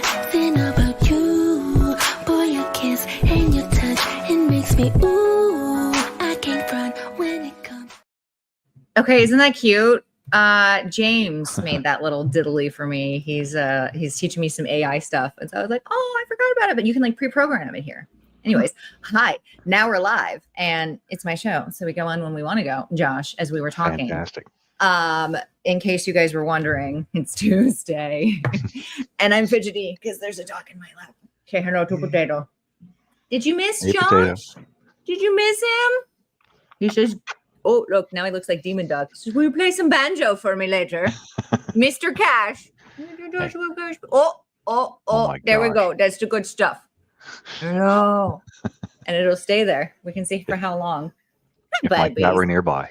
something about you. Boy, your kiss and your touch, it makes me ooh. I can't front when it comes. Okay, isn't that cute? James made that little diddly for me. He's teaching me some AI stuff. And so I was like, oh, I forgot about it, but you can like pre-program it here. Anyways, hi, now we're live and it's my show. So we go on when we want to go, Josh, as we were talking. Fantastic. In case you guys were wondering, it's Tuesday and I'm fidgety because there's a dog in my lap. Say hello to Potato. Did you miss Hey, Josh? Potato. Did you miss him? He says, oh, look, now he looks like Demon Dog. He says, will you play some banjo for me later? Mr. Cash. Oh, my there we gosh. go. That's the good stuff. No. And it'll stay there. We can see for how long. If Mike Babies. Matt were nearby.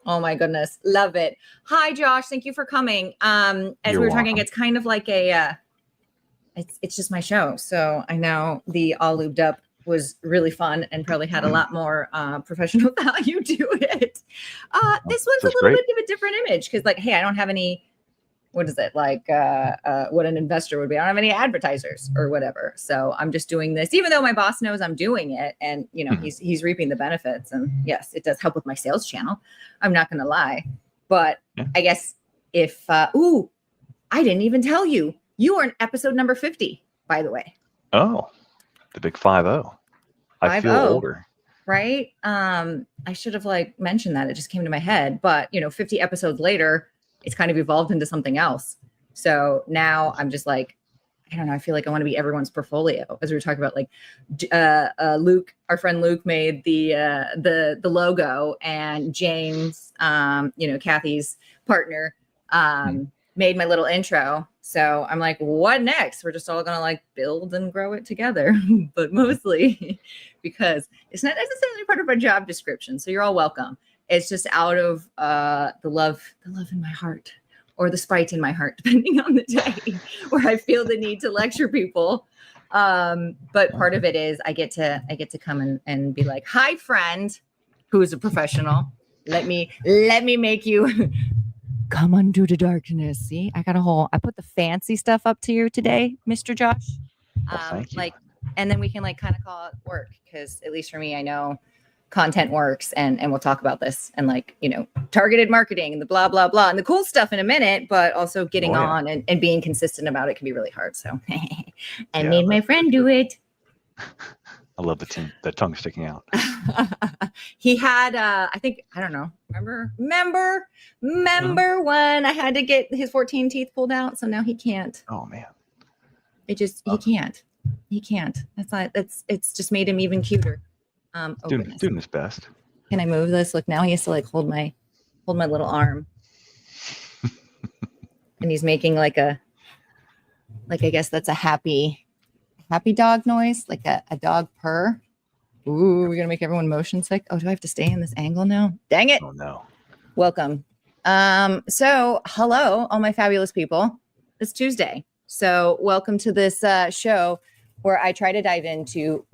Oh my goodness. Love it. Hi, Josh. Thank you for coming. As You're we were talking, welcome. it's kind of like a, it's just my show. So I know the all lubed up was really fun and probably had a lot more professional value to it. This one's a That's little great. bit of a different image because like, hey, I don't have any, what is it? Like what an investor would be. I don't have any advertisers or whatever. So I'm just doing this, even though my boss knows I'm doing it and you know, he's reaping the benefits. And yes, it does help with my sales channel. I'm not going to lie. But Yeah. I guess if, I didn't even tell you, you are in episode number 50, by the way. Oh, the big 5-0. I feel 5-0. older. Right? I should have like mentioned that. It just came to my head. But you know, 50 episodes later, it's kind of evolved into something else. So now I'm just like, I don't know. I feel like I want to be everyone's portfolio. As we were talking about, like Luke, our friend Luke made the logo, and James, you know, Kathy's partner, made my little intro. So I'm like, what next? We're just all gonna like build and grow it together, but mostly because it's not necessarily part of our job description. So you're all welcome. It's just out of the love in my heart, or the spite in my heart, depending on the day, where I feel the need to lecture people. But part of it is I get to come and be like, hi, friend, who's a professional. Let me make you come unto the darkness. See, I put the fancy stuff up to you today, Mr. Josh. Well, thank you. Like, and then we can like kind of call it work, because at least for me, I know content works, and we'll talk about this and like, you know, targeted marketing and the blah, blah, blah, and the cool stuff in a minute, but also getting on and being consistent about it can be really hard. So I made my friend do it. I love the tongue sticking out. He had, I think, I don't know. Remember when I had to get his 14 teeth pulled out? So now he can't. Oh man. He can't. He can't. It's just made him even cuter. Doing his best. Can I move this? Look, now he has to like hold my little arm. And he's making like I guess that's a happy dog noise, like a dog purr. Ooh, we're gonna make everyone motion sick. Oh, do I have to stay in this angle now? Dang it. Oh no. Welcome. So hello, all my fabulous people. It's Tuesday. So welcome to this show where I try to dive into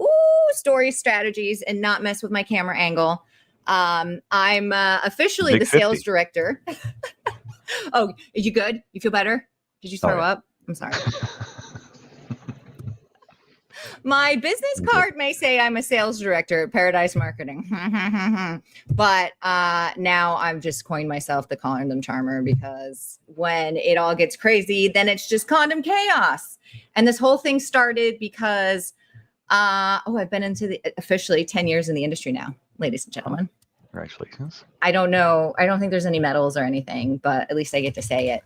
story strategies and not mess with my camera angle. I'm officially Big the sales 50. director. Oh, are you good? You feel better? Did you throw up? I'm sorry. My business card may say I'm a sales director at Paradise Marketing. But now I've just coined myself the condom charmer, because when it all gets crazy, then it's just condom chaos. And this whole thing started because I've been officially 10 years in the industry now, ladies and gentlemen. Congratulations. I don't know. I don't think there's any medals or anything, but at least I get to say it.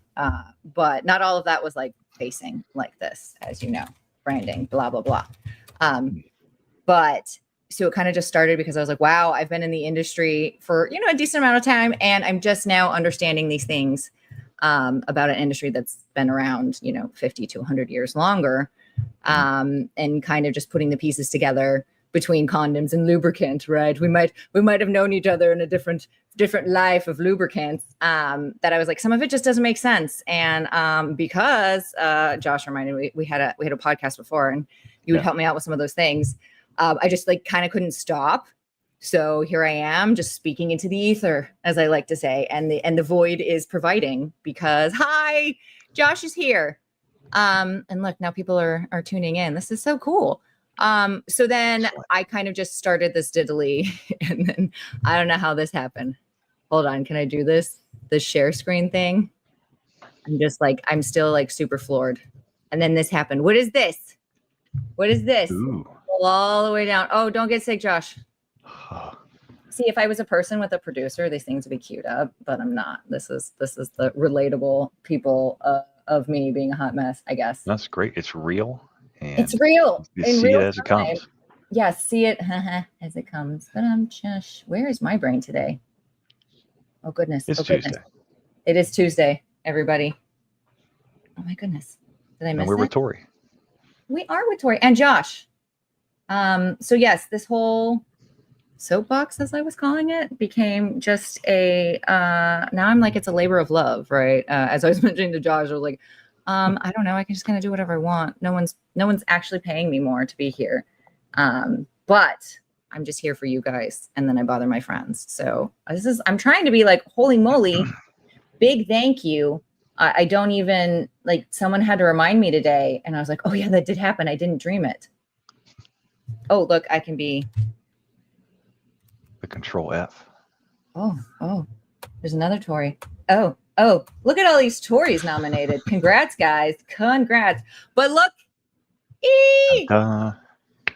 But not all of that was like facing like this, as you know, branding, blah, blah, blah. But so it kind of just started because I was like, wow, I've been in the industry for, you know, a decent amount of time. And I'm just now understanding these things about an industry that's been around, you know, 50 to 100 years longer. And kind of just putting the pieces together between condoms and lubricant, right? We might have known each other in a different life of lubricants. That I was like, some of it just doesn't make sense. And because Josh reminded me, we had a podcast before, and you would help me out with some of those things. I just like kind of couldn't stop. So here I am, just speaking into the ether, as I like to say, and the void is providing, because hi, Josh is here. And look, now people are tuning in. This is so cool. So then I kind of just started this diddly, and then I don't know how this happened. Hold on, can I do this? The share screen thing. I'm still like super floored. And then this happened. What is this? What is this? Ooh. All the way down. Oh, don't get sick, Josh. See, if I was a person with a producer, these things would be queued up, but I'm not. This is the relatable people of me being a hot mess, I guess. That's great. It's real. And it's real. You in see real it as it comes. Yeah, see it as it comes. But I'm just, where is my brain today? Oh, goodness. It's Tuesday. Tuesday. It is Tuesday, everybody. Oh, my goodness. Did I miss And we're that? with Tori. We are with Tori and Josh. So yes, this whole soapbox, as I was calling it, became just a now I'm like, it's a labor of love, right? As I was mentioning to Josh, I was like, I don't know, I can just kind of do whatever I want. No one's actually paying me more to be here, but I'm just here for you guys, and then I bother my friends. So I'm trying to be like, holy moly, big thank you. I don't even, like, someone had to remind me today, and I was like, oh yeah, that did happen. I didn't dream it. Oh, look, I can be. The Control F. Oh, there's another Tori. Oh, look at all these Tories nominated. Congrats, guys. Congrats. But look,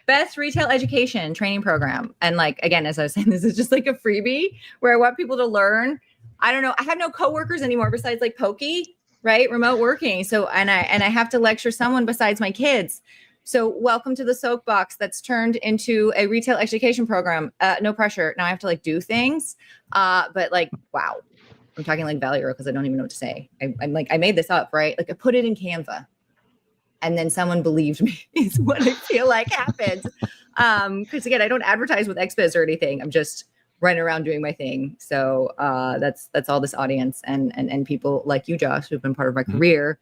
best retail education training program. And like, again, as I was saying, this is just like a freebie where I want people to learn. I don't know. I have no coworkers anymore besides like Pokey, right? Remote working. So, and I have to lecture someone besides my kids. So welcome to the soapbox that's turned into a retail education program. No pressure. Now I have to like do things. But like, wow, I'm talking like Valley because I don't even know what to say. I'm like, I made this up, right? Like I put it in Canva and then someone believed me is what I feel like happened. Because again, I don't advertise with XBiz or anything. I'm just running around doing my thing. So that's all this audience and people like you, Josh, who've been part of my career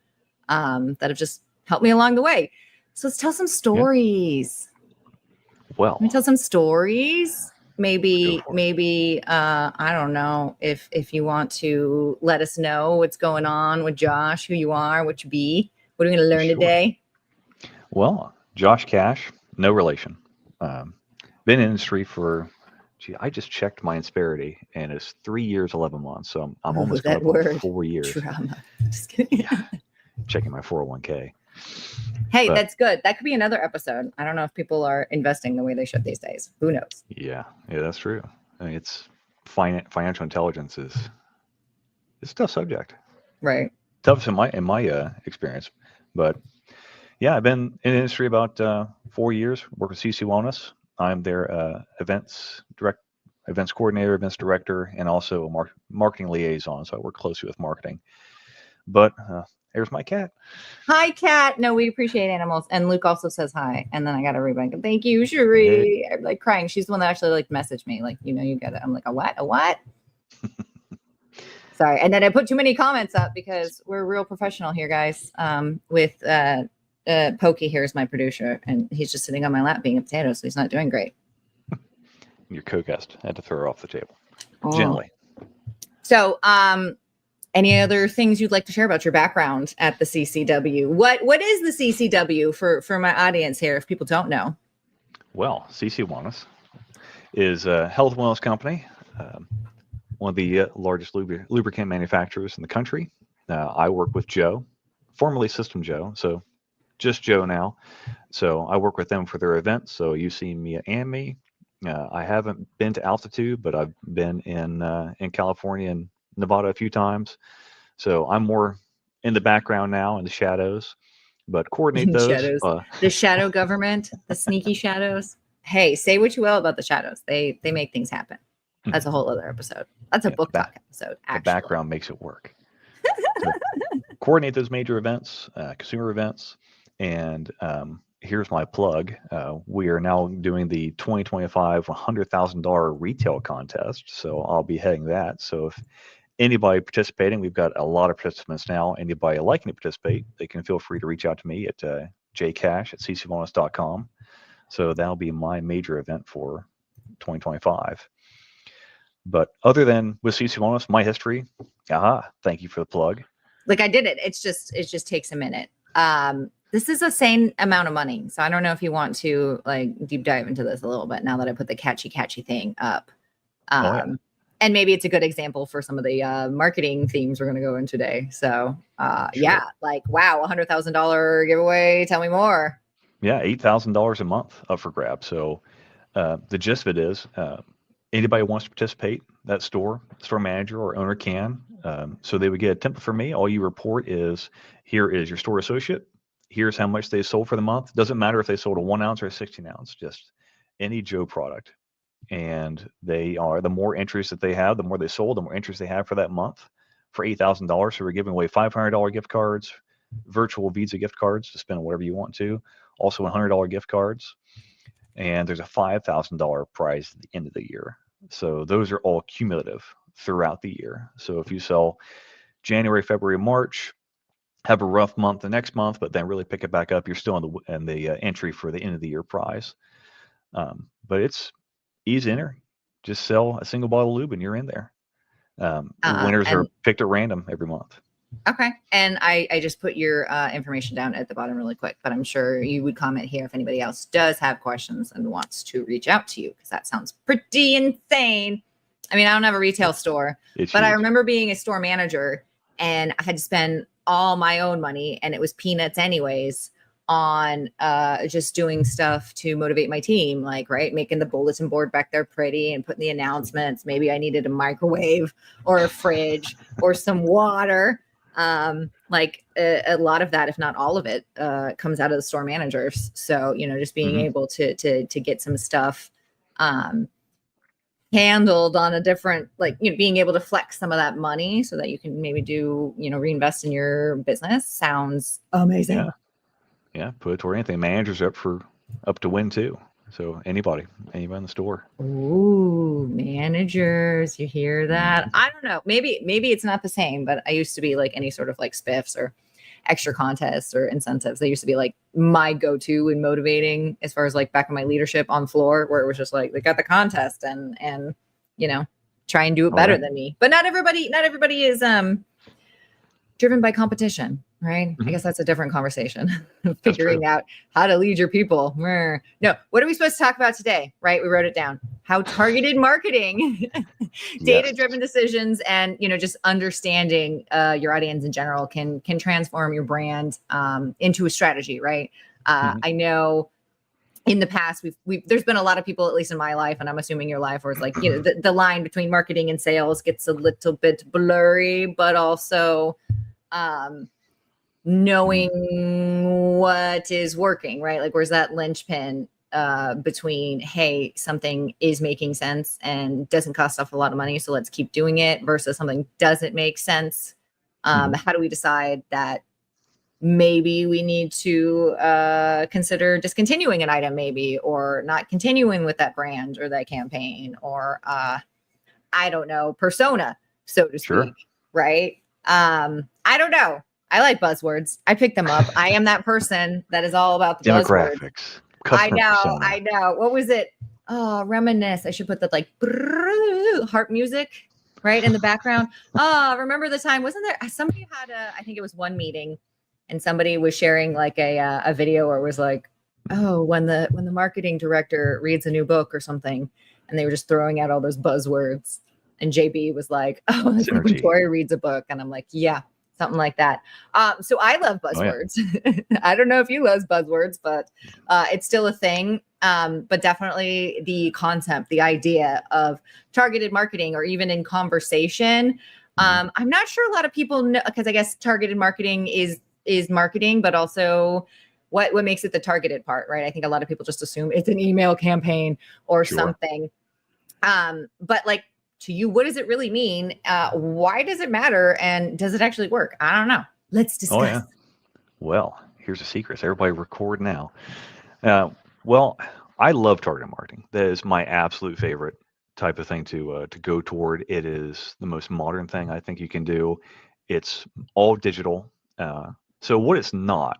that have just helped me along the way. So let's tell some stories. Well, Can we tell some stories? Maybe I don't know if you want to let us know what's going on with Josh, who you are, what you be. What are we going to learn today? Well, Josh Cash, no relation. Been in industry for, I just checked my Insperity, and it's 3 years, 11 months. So I'm almost coming up on 4 years. Drama. Just kidding. Yeah. Checking my 401k. Hey, that's good. That could be another episode. I don't know if people are investing the way they should these days. Who knows? Yeah, that's true. I mean, it's financial intelligence it's a tough subject. Right. Tough in my experience, but yeah, I've been in the industry about 4 years. Work with CCWellness. I'm their events coordinator, events director, and also a marketing liaison. So I work closely with marketing. But there's my cat. Hi, cat. No, we appreciate animals. And Luke also says hi. And then I got to read. Thank you, Cherie. I'm like crying. She's the one that actually like messaged me. Like, you get it. I'm like, a what? A what? Sorry. And then I put too many comments up because we're real professional here, guys. With Pokey here is my producer, and he's just sitting on my lap being a potato, so he's not doing great. Your co-guest had to throw her off the table gently. So, any other things you'd like to share about your background at the CCW? What is the CCW for my audience here, if people don't know? Well, CCWellness is a health wellness company, one of the largest lubricant manufacturers in the country. I work with Joe, formerly System Joe, so just Joe now. So I work with them for their events. So you've seen Mia and me. I haven't been to Altitude, but I've been in California and Nevada a few times. So I'm more in the background now, in the shadows, but coordinate those. Shadows. The shadow government, the sneaky shadows. Hey, say what you will about the shadows. They make things happen. That's a whole other episode. That's a book talk episode. Actually. The background makes it work. So, coordinate those major events, consumer events, and here's my plug. We are now doing the 2025 $100,000 retail contest. So I'll be heading that. So if anybody participating, we've got a lot of participants now. Anybody liking to participate, they can feel free to reach out to me at jcash@ccwellness.com. So that'll be my major event for 2025. But other than with CCWellness, my history, thank you for the plug. Like I did it. It just takes a minute. This is a sane amount of money. So I don't know if you want to like deep dive into this a little bit now that I put the catchy thing up. And maybe it's a good example for some of the marketing themes we're going to go in today. So yeah, like, wow, $100,000 giveaway. Tell me more. Yeah, $8,000 a month up for grabs. So the gist of it is anybody who wants to participate, that store manager or owner can. So they would get a template from me. All you report is, here is your store associate. Here's how much they sold for the month. Doesn't matter if they sold a 1 ounce or a 16 ounce, just any Joe product. And the more entries that they have, the more they sold, the more entries they have for that month for $8,000. So we're giving away $500 gift cards, virtual Visa gift cards to spend on whatever you want to, also $100 gift cards. And there's a $5,000 prize at the end of the year. So those are all cumulative throughout the year. So if you sell January, February, March, have a rough month the next month, but then really pick it back up, you're still in the entry for the end of the year prize. But it's easy enter. Just sell a single bottle of lube and you're in there. Winners are picked at random every month. Okay. And I just put your information down at the bottom really quick, but I'm sure you would comment here if anybody else does have questions and wants to reach out to you, because that sounds pretty insane. I mean, I don't have a retail store, but huge. I remember being a store manager and I had to spend all my own money, and it was peanuts anyways, on just doing stuff to motivate my team, like, right, making the bulletin board back there pretty and putting the announcements. Maybe I needed a microwave or a fridge or some water. Like a lot of that, if not all of it, comes out of the store managers. So, you know, just being able to get some stuff handled on a different, like, you know, being able to flex some of that money so that you can maybe do, you know, reinvest in your business sounds amazing. Yeah, put Tori, anything. Managers up to win too. So anybody in the store. Ooh, managers, you hear that? I don't know. Maybe it's not the same, but I used to be like any sort of like spiffs or extra contests or incentives. They used to be like my go-to in motivating, as far as like back in my leadership on floor, where it was just like, they got the contest and you know, try and do it better than me. But not everybody is driven by competition, right? I guess that's a different conversation. Figuring out how to lead your people. No, what are we supposed to talk about today? Right? We wrote it down. How targeted marketing, data-driven decisions, and, you know, just understanding your audience in general can transform your brand into a strategy, right? I know in the past there's been a lot of people, at least in my life, and I'm assuming your life, where it's like, you know, the line between marketing and sales gets a little bit blurry, but also knowing what is working, right? Like, where's that linchpin between, hey, something is making sense and doesn't cost us a lot of money, so let's keep doing it, versus something doesn't make sense. How do we decide that maybe we need to consider discontinuing an item, maybe, or not continuing with that brand or that campaign, or I don't know, persona, so to speak, right? I don't know. I like buzzwords. I pick them up. I am that person that is all about the demographics. I know. What was it? Oh, reminisce. I should put that like harp music right in the background. Oh, remember the time? Wasn't there somebody had I think it was one meeting, and somebody was sharing like a video where it was like, oh, when the marketing director reads a new book or something, and they were just throwing out all those buzzwords. And JB was like, oh, that's like when Tori reads a book. And I'm like, yeah, something like that. So I love buzzwords. I don't know if you love buzzwords, but it's still a thing. But definitely the concept, the idea of targeted marketing, or even in conversation. I'm not sure a lot of people know, because I guess targeted marketing is marketing, but also what makes it the targeted part, right? I think a lot of people just assume it's an email campaign or something. But like, to you, what does it really mean? Why does it matter? And does it actually work? I don't know. Let's discuss. Well, here's a secret. So everybody record now. Well, I love targeted marketing. That is my absolute favorite type of thing to go toward. It is the most modern thing I think you can do. It's all digital. So what it's not,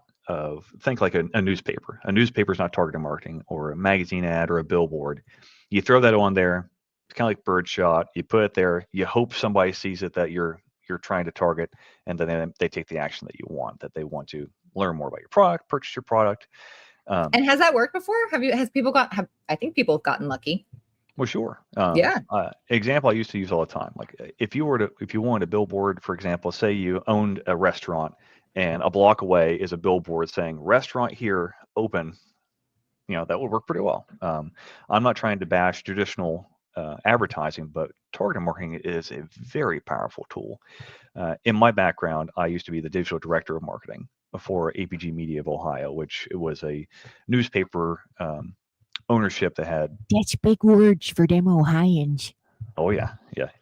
think like a newspaper. A newspaper is not targeted marketing, or a magazine ad, or a billboard. You throw that on there. It's kind of like birdshot. You put it there. You hope somebody sees it, that you're you're trying to target, and then they take the action that you want, that they want to learn more about your product, purchase your product. And has that worked before? I think people have gotten lucky. Well, sure. Yeah. Example I used to use all the time. Like if you wanted a billboard, for example, say you owned a restaurant and a block away is a billboard saying restaurant here open, that would work pretty well. I'm not trying to bash traditional advertising, but targeted marketing is a very powerful tool. In my background, I used to be the digital director of marketing for APG Media of Ohio, which was a newspaper ownership that had. That's big words for them Ohioans. Oh yeah,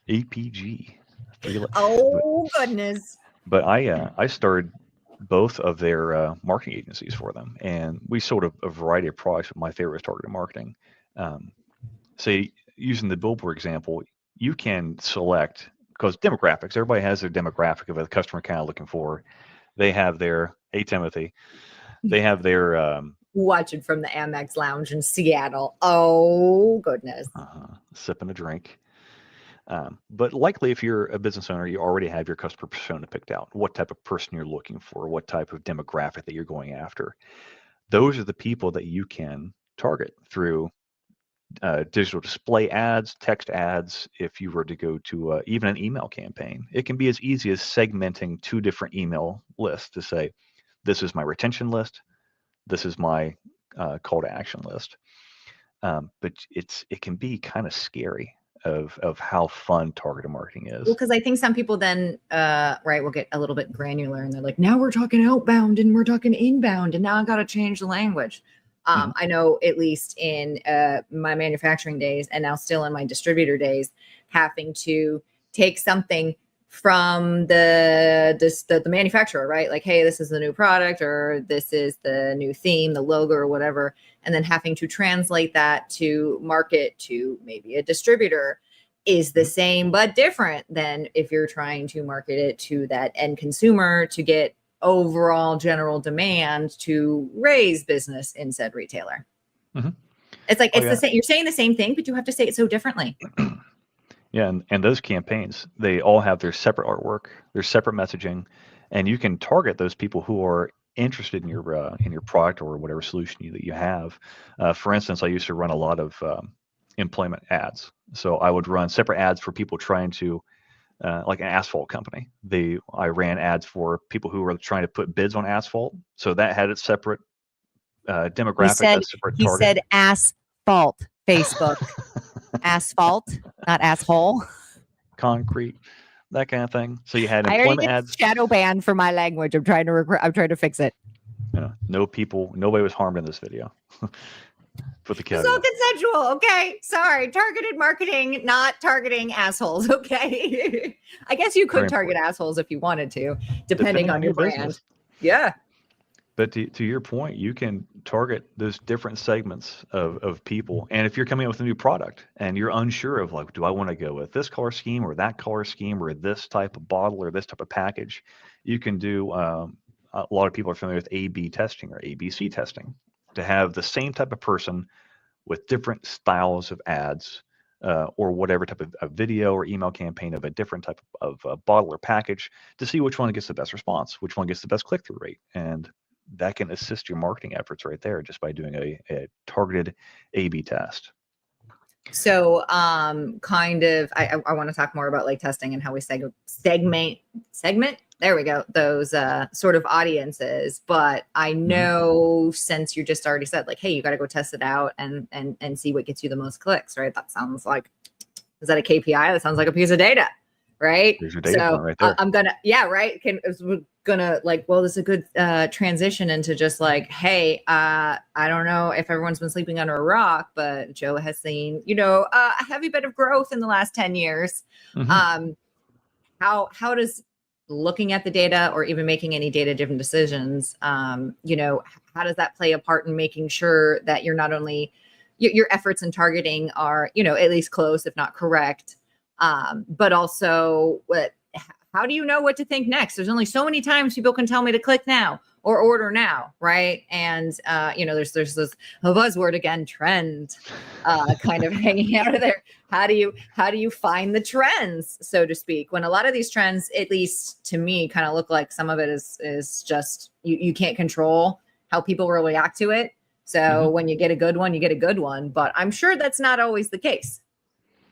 APG. Goodness. But I started both of their marketing agencies for them, and we sold a variety of products. But my favorite was targeted marketing. Say using the billboard example, you can select, because demographics. Everybody has their demographic of a customer kind of looking for. They have their Timothy. They have their watching from the Amex Lounge in Seattle. Oh goodness. Sipping a drink. But likely if you're a business owner, you already have your customer persona picked out, what type of person you're looking for, what type of demographic that you're going after. Those are the people that you can target through digital display ads, text ads. If you were to go to even an email campaign, it can be as easy as segmenting 2 different email lists to say, this is my retention list, this is my call to action list. But it can be kind of scary of how fun targeted marketing is. Well, because I think some people then will get a little bit granular and they're like, now we're talking outbound and we're talking inbound, and now I got to change the language. I know, at least in my manufacturing days, and now still in my distributor days, having to take something from the manufacturer, right? Like, hey, this is the new product, or this is the new theme, the logo, or whatever, and then having to translate that to market to maybe a distributor is the same but different than if you're trying to market it to that end consumer to get overall general demand to raise business in said retailer. It's like the same. You're saying the same thing, but you have to say it so differently. Yeah, and those campaigns, they all have their separate artwork, their separate messaging, and you can target those people who are interested in your product or whatever solution that you have. For instance, I used to run a lot of employment ads, so I would run separate ads for people trying to, like an asphalt company. I ran ads for people who were trying to put bids on asphalt, so that had its separate demographic. He said asphalt. Facebook. Asphalt, not asshole. Concrete, that kind of thing. So you had employment ads. Shadow ban for my language. I'm trying to fix it. Nobody was harmed in this video. Put the It's all consensual. Okay. Sorry. Targeted marketing, not targeting assholes. Okay. I guess you could target assholes if you wanted to, depending on your brand. Business. Yeah. But to your point, you can target those different segments of people. And if you're coming up with a new product and you're unsure of, like, do I want to go with this color scheme or that color scheme or this type of bottle or this type of package, you can do, a lot of people are familiar with A/B testing or ABC testing, to have the same type of person with different styles of ads or whatever type of video or email campaign of a different type of bottle or package, to see which one gets the best response, which one gets the best click-through rate. And that can assist your marketing efforts right there just by doing a targeted A/B test. So kind of, I want to talk more about like testing and how we segment. There we go. Those sort of audiences. But I know since you just already said, like, hey, you got to go test it out and see what gets you the most clicks, right? That sounds like, is that a KPI? That sounds like a piece of data, right? There's your data point right there. I'm gonna, right. We're gonna like, well, this is a good transition into just like, hey, I don't know if everyone's been sleeping under a rock, but Joe has seen, a heavy bit of growth in the last 10 years. How does looking at the data or even making any data-driven decisions, how does that play a part in making sure that you're not only your efforts in targeting are, at least close, if not correct, but also how do you know what to think next? There's only so many times people can tell me to click now. or order now, right? And there's this a buzzword again, trend, kind of hanging out of there. How do you find the trends, so to speak, when a lot of these trends, at least to me, kind of look like some of it is just you can't control how people will react to it. So when you get a good one, you get a good one, but I'm sure that's not always the case.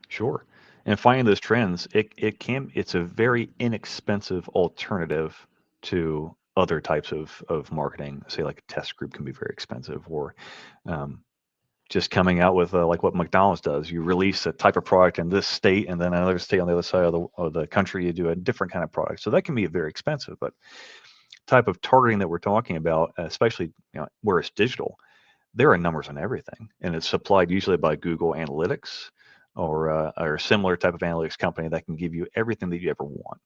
Sure. And finding those trends, it's a very inexpensive alternative to other types of marketing. Say like a test group can be very expensive, or just coming out with like what McDonald's does. You release a type of product in this state, and then another state on the other side of the country, you do a different kind of product. So that can be very expensive. But type of targeting that we're talking about, especially where it's digital, there are numbers on everything, and it's supplied usually by Google Analytics or a similar type of analytics company that can give you everything that you ever want.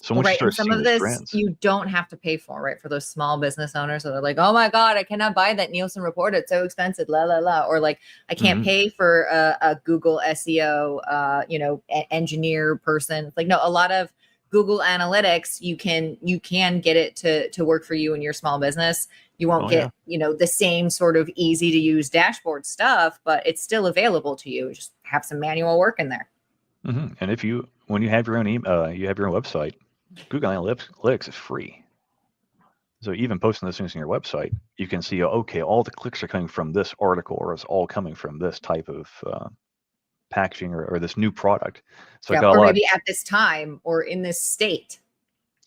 So once you Right. And start some seeing of those this trends, you don't have to pay for, right? For those small business owners that are like, oh my God, I cannot buy that Nielsen report. It's so expensive, la, la, la. Or like, I can't pay for a Google SEO, engineer person. It's like, no, a lot of Google Analytics, you can get it to work for you in your small business. You won't get, the same sort of easy to use dashboard stuff, but it's still available to you. Just have some manual work in there. And when you have your own you have your own website, Google Analytics is free. So even posting those things on your website, you can see, okay, all the clicks are coming from this article, or it's all coming from this type of packaging or this new product. So I got or a lot. Maybe at this time or in this state.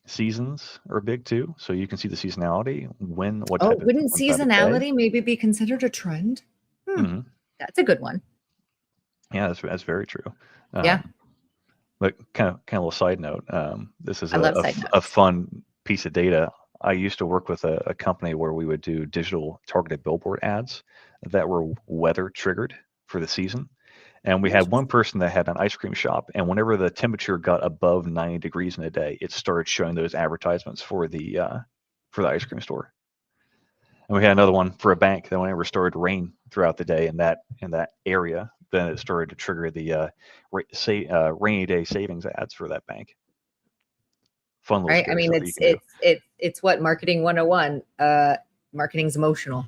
Seasons are big too, so you can see the seasonality. Wouldn't seasonality maybe be considered a trend? That's a good one. Yeah, that's very true. Yeah. But kind of a little side note. This is I love side a fun piece of data. I used to work with a company where we would do digital targeted billboard ads that were weather triggered for the season. And we had one person that had an ice cream shop, and whenever the temperature got above 90 degrees in a day, it started showing those advertisements for the ice cream store. And we had another one for a bank that whenever it started to rain throughout the day in that area, then it started to trigger the rainy day savings ads for that bank. Fun little right. I mean, it's what marketing 101. Marketing's emotional.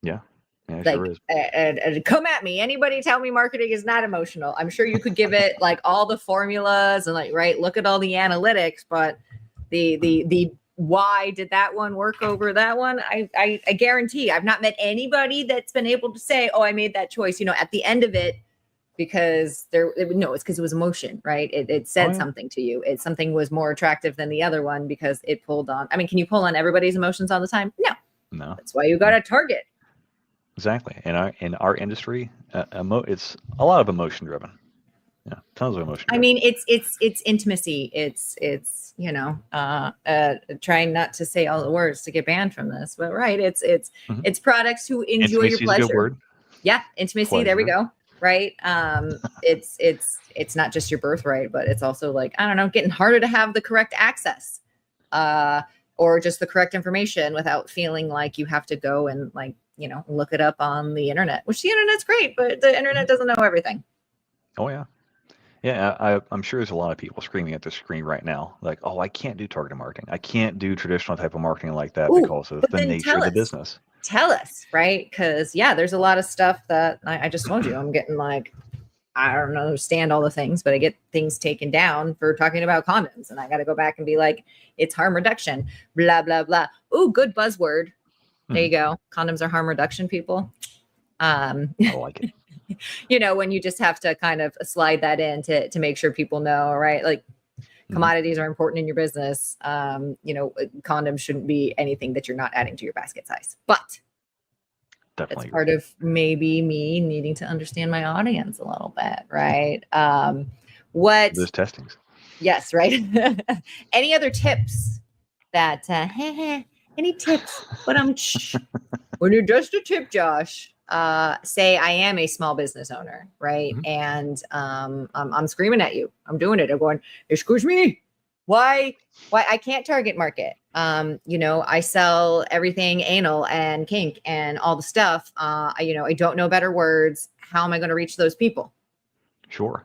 Yeah, it like, sure is. And come at me. Anybody tell me marketing is not emotional? I'm sure you could give it like all the formulas and like, right, look at all the analytics, but the why did that one work over that one? I guarantee I've not met anybody that's been able to say, oh, I made that choice, at the end of it, because it's because it was emotion, right? It said something to you. Something was more attractive than the other one because it pulled on. I mean, can you pull on everybody's emotions all the time? No. That's why you got to target. Exactly. In our industry, it's a lot of emotion driven. Yeah, tons of emotion. I mean, it's intimacy. It's trying not to say all the words to get banned from this, but right. It's products who enjoy your pleasure. Is a good word. Yeah, intimacy. Pleasure. There we go. Right. It's not just your birthright, but it's also like, I don't know, getting harder to have the correct access, or just the correct information without feeling like you have to go and look it up on the internet, which the internet's great, but the internet doesn't know everything. Oh yeah. Yeah, I'm sure there's a lot of people screaming at the screen right now, like, oh, I can't do targeted marketing. I can't do traditional type of marketing like that because of the nature of the business. Tell us, right? Because there's a lot of stuff that I just told you. I'm getting like, I don't understand all the things, but I get things taken down for talking about condoms, and I got to go back and be like, it's harm reduction, blah blah blah. Ooh, good buzzword. There you go. Condoms are harm reduction, people. I like it. When you just have to kind of slide that in to make sure people know, right? Like commodities are important in your business. Condoms shouldn't be anything that you're not adding to your basket size, but definitely that's part of maybe me needing to understand my audience a little bit, right? Those testings. Yes, right. Any other tips that, any tips, but when you're just a tip, Josh, say I am a small business owner, right? And I'm screaming at you. I'm doing it. I'm going, excuse me, why I can't target market. I sell everything anal and kink and all the stuff. I don't know better words. How am I going to reach those people? Sure.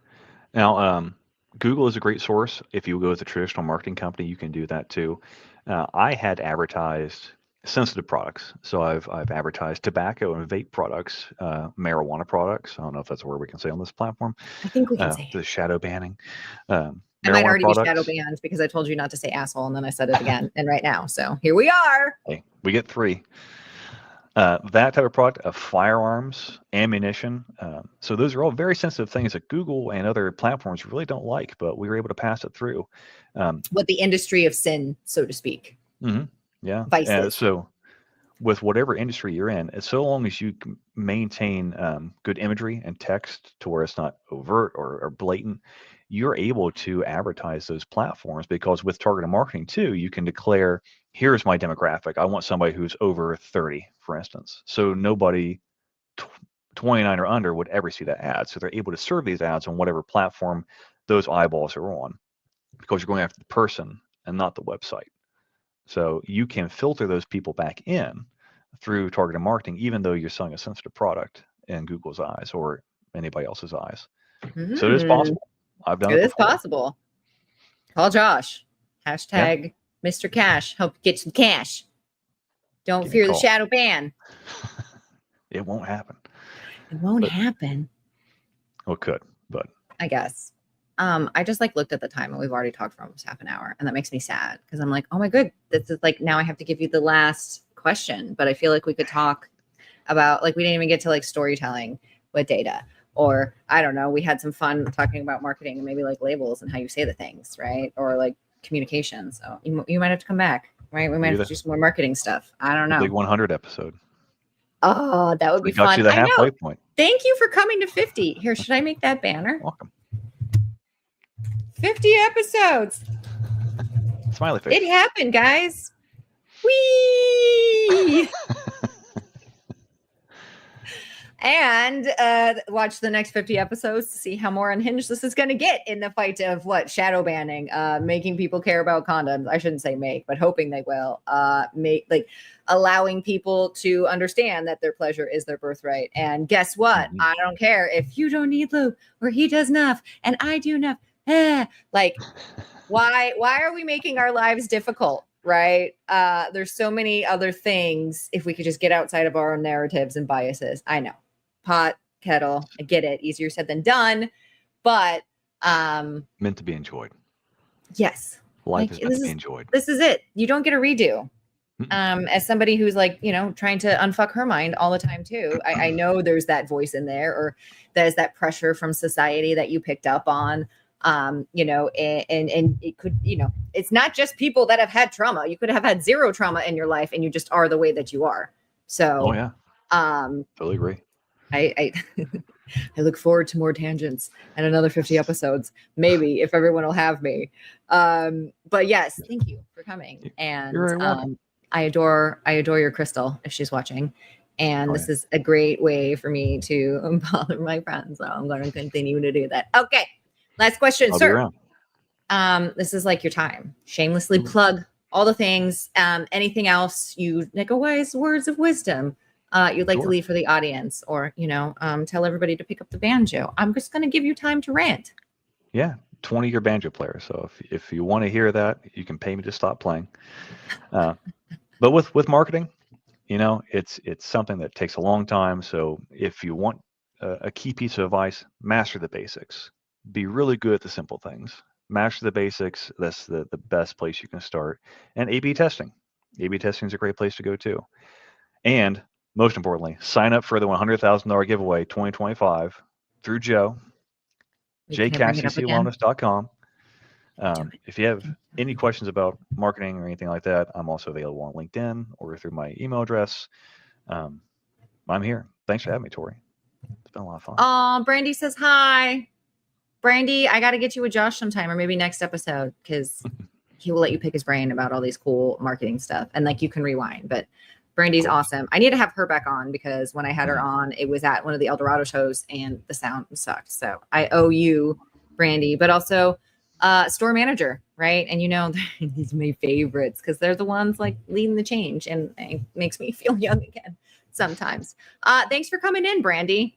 Now, Google is a great source. If you go with a traditional marketing company, you can do that too. I had advertised sensitive products. So I've advertised tobacco and vape products, marijuana products. I don't know if that's a word we can say on this platform. I think we can say it. The shadow banning. I might Marijuana already be shadow products. banned because I told you not to say asshole, and then I said it again, and right now. So here we are. Hey, we get 3. That type of product, firearms, ammunition. So those are all very sensitive things that Google and other platforms really don't like, but we were able to pass it through. What the industry of sin, so to speak. Yeah. Vices. So with whatever industry you're in, as so long as you can maintain good imagery and text to where it's not overt or blatant, you're able to advertise those platforms, because with targeted marketing too, you can declare, here's my demographic. I want somebody who's over 30, for instance. So nobody 29 or under would ever see that ad. So they're able to serve these ads on whatever platform those eyeballs are on, because you're going after the person and not the website. So you can filter those people back in through targeted marketing, even though you're selling a sensitive product in Google's eyes or anybody else's eyes. So it is possible. I've done it It is before. possible. Call Josh. Hashtag Mr. Cash. Help you get some cash. Don't Give me a fear the call. shadow ban. It won't happen. It won't happen. Well, it could, but I guess. I just looked at the time, and we've already talked for almost half an hour, and that makes me sad because I'm like, oh my good, this is now I have to give you the last question, but I feel like we could talk about we didn't even get to storytelling with data, or I don't know, we had some fun talking about marketing and maybe labels and how you say the things, right? Or communication. So you might have to come back, right? We might have to do some more marketing stuff. I don't know. Big 100 episode. Oh, that would be got fun. you the I know. halfway point. Thank you for coming to 50. Here, should I make that banner? Welcome. 50 episodes. Smiley face. It happened, guys. Whee! And watch the next 50 episodes to see how more unhinged this is going to get in the fight of shadow banning, making people care about condoms. I shouldn't say make, but hoping they will. Allowing people to understand that their pleasure is their birthright. And guess what? Mm-hmm. I don't care if you don't need lube or he does enough and I do enough. Why are we making our lives difficult? Right? There's so many other things if we could just get outside of our own narratives and biases. I know. Pot, kettle, I get it. Easier said than done. But meant to be enjoyed. Yes. Life is meant to be enjoyed. This is it. You don't get a redo. As somebody who's trying to unfuck her mind all the time too. I know there's that voice in there, or there's that pressure from society that you picked up on. And it could, it's not just people that have had trauma. You could have had zero trauma in your life and you just are the way that you are. So, totally agree. I look forward to more tangents and another 50 episodes, maybe, if everyone will have me. But yes, thank you for coming. And You're very welcome. I adore your Crystal if she's watching. And this is a great way for me to bother my friends. So I'm going to continue to do that. Okay. Last question, sir. This is your time. Shamelessly plug all the things. Anything else you wise words of wisdom you'd like to leave for the audience, or tell everybody to pick up the banjo. I'm just going to give you time to rant. Yeah, 20-year banjo player. So if you want to hear that, you can pay me to stop playing. But with marketing, it's something that takes a long time. So if you want a key piece of advice, master the basics. Be really good at the simple things. Master the basics. That's the best place you can start. And A/B testing. A/B testing is a great place to go too. And most importantly, sign up for the $100,000 giveaway 2025 through Joe. CCWellness.com. If you have any questions about marketing or anything like that, I'm also available on LinkedIn or through my email address. I'm here. Thanks for having me, Tori. It's been a lot of fun. Oh, Brandy says hi. Brandy, I got to get you with Josh sometime, or maybe next episode, because he will let you pick his brain about all these cool marketing stuff. And you can rewind. But Brandy's awesome. I need to have her back on, because when I had her on, it was at one of the Eldorado shows and the sound sucked. So I owe you, Brandy, but also store manager, right? And these are my favorites because they're the ones leading the change, and it makes me feel young again sometimes. Thanks for coming in, Brandy.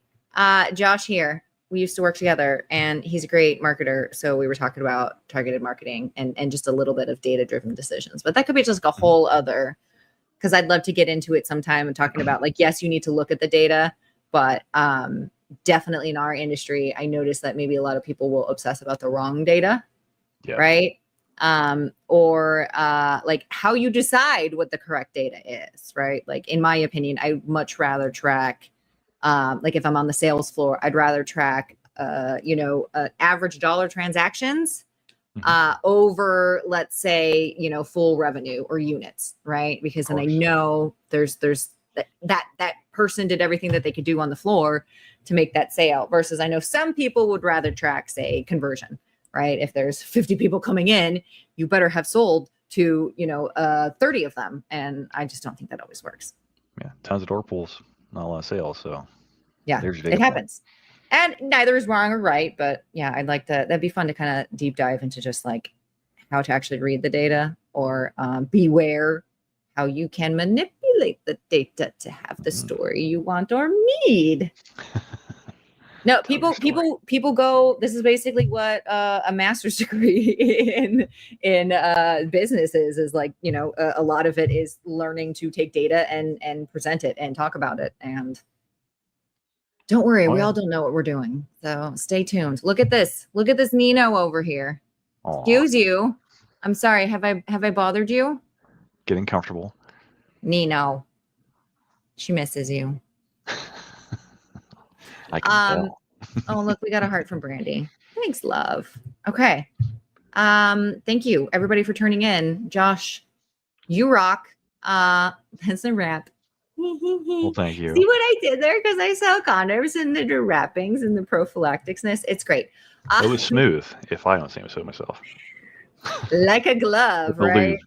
Josh here. We used to work together, and he's a great marketer. So we were talking about targeted marketing and just a little bit of data-driven decisions, but that could be just a whole other because I'd love to get into it sometime and talking about like, yes, you need to look at the data, but definitely in our industry, I noticed that maybe a lot of people will obsess about the wrong data, right? Or like how you decide what the correct data is, right? Like in my opinion, I much rather track, like if I'm on the sales floor, I'd rather track, average dollar transactions over, let's say, full revenue or units, right? Because then I know there's that person did everything that they could do on the floor to make that sale, versus I know some people would rather track, say, conversion, right? If there's 50 people coming in, you better have sold to, 30 of them. And I just don't think that always works. Yeah. Tons of door pulls, not a lot of sales. So yeah, it happens. And neither is wrong or right, but yeah, I'd like to, that'd be fun to kind of deep dive into just like how to actually read the data, or beware how you can manipulate the data to have the story you want or need. No, people go, this is basically what a master's degree in business is like, a lot of it is learning to take data and present it and talk about it. And don't worry, we all don't know what we're doing. So stay tuned. Look at this. Look at this Nino over here. Aww. Excuse you. I'm sorry. Have I bothered you? Getting comfortable. Nino. She misses you. I can tell. Oh, look, we got a heart from Brandy. Thanks, love. Okay. Thank you, everybody, for turning in. Josh, you rock. That's a wrap. Well, thank you. See what I did there? Because I sell condoms and the wrappings and the prophylacticsness. It's great. It was smooth, if I don't say so myself. Like a glove, right? Lube.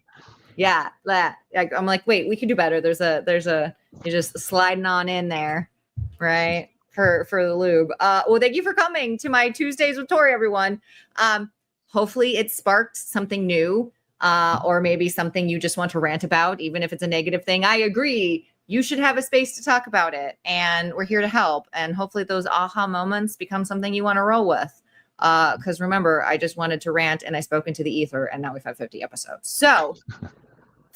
Yeah. I'm like, wait, we could do better. There's a you're just sliding on in there, right? For the lube. Well, thank you for coming to my Tuesdays with Tori, everyone. Hopefully it sparked something new, or maybe something you just want to rant about, even if it's a negative thing. I agree. You should have a space to talk about it, and we're here to help. And hopefully those aha moments become something you want to roll with. Because remember, I just wanted to rant and I spoke into the ether, and now we've had 50 episodes. So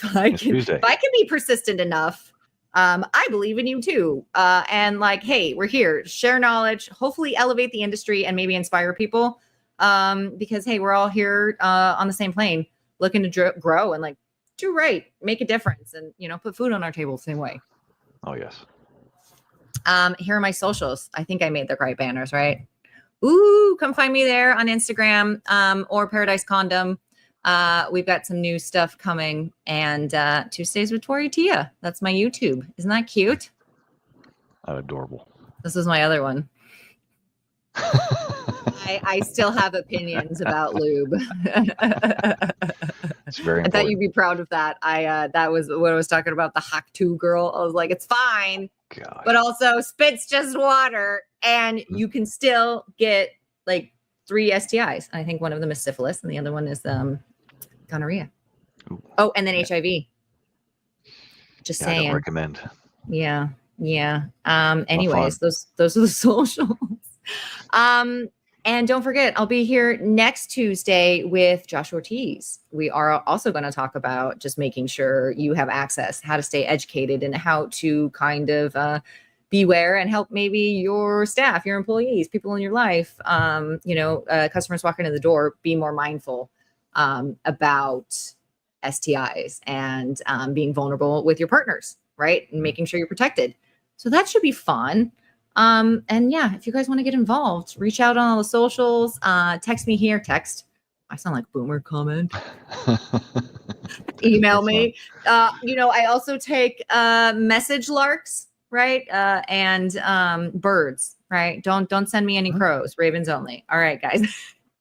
if I can be persistent enough, I believe in you too. And like, hey, we're here, share knowledge, hopefully elevate the industry and maybe inspire people. Because hey, we're all here on the same plane, looking to grow and like do right, make a difference, and put food on our table the same way. Oh yes. Here are my socials. I think I made the right banners, right? Ooh, come find me there on Instagram, or Paradise Condom. We've got some new stuff coming, and Tuesdays with Tori Tia. That's my YouTube. Isn't that cute? Adorable. This is my other one. I still have opinions about lube. It's very important. I thought you'd be proud of that. That was what I was talking about, the Hawk 2 girl. I was like, it's fine. God. But also spit's just water, and you can still get like 3 STIs. I think one of them is syphilis and the other one is gonorrhea. Ooh. Oh, and then HIV. Just saying. I don't recommend. Yeah. Anyways, those are the socials. And don't forget, I'll be here next Tuesday with Josh Ortiz. We are also going to talk about just making sure you have access, how to stay educated, and how to kind of beware and help maybe your staff, your employees, people in your life, customers walking in the door, be more mindful about STIs and being vulnerable with your partners, right? And making sure you're protected. So that should be fun. And yeah, if you guys want to get involved, reach out on all the socials, text me here, I sound like boomer comment. Email me. I also take message larks, right? And birds, right? Don't send me any crows, ravens only. All right, guys.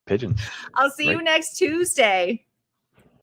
Pigeons. I'll see you next Tuesday.